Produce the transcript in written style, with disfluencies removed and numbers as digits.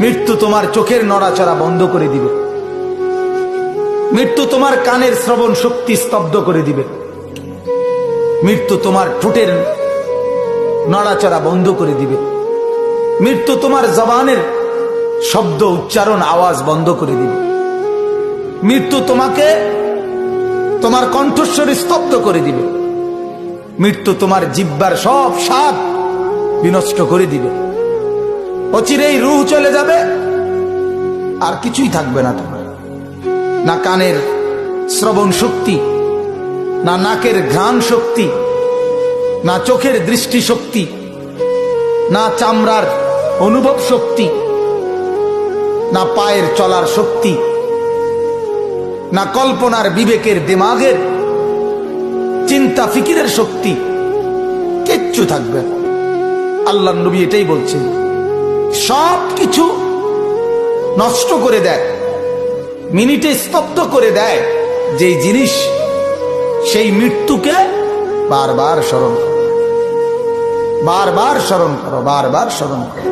মৃত্যু তোমার চোখের নড়াচড়া বন্ধ করে দিবে, মৃত্যু তোমার কানের শ্রবণ শক্তি স্তব্ধ করে দিবে, মৃত্যু তোমার ঠোঁটের নড়াচড়া বন্ধ করে দিবে, মৃত্যু তোমার জবানের শব্দ উচ্চারণ আওয়াজ বন্ধ করে দিবে, মৃত্যু তোমাকে তোমার কণ্ঠস্বর স্তব্ধ করে দিবে, মৃত্যু তোমার জিহ্বার সব স্বাদ বিনষ্ট করে দিবে। অচিরেই রূহ চলে যাবে, আর কিছুই থাকবে না তোমার, না কানের শ্রবণ শক্তি, না নাকের ঘ্রাণ শক্তি, না চোখের দৃষ্টি শক্তি, না চামড়ার অনুভব শক্তি, না পায়ের চলার শক্তি, না কল্পনার বিবেকের দিমাগের চিন্তা ফিকিরের শক্তি, কিচ্ছু থাকবে না। আল্লাহর নবী এটাই বলছেন, সব কিছু নষ্ট করে দেয়, মিনিটে স্তব্ধ করে দেয় যেই জিনিস, সেই মৃত্যুকে বারবার স্মরণ করো, বারবার স্মরণ করো, বারবার স্মরণ করো।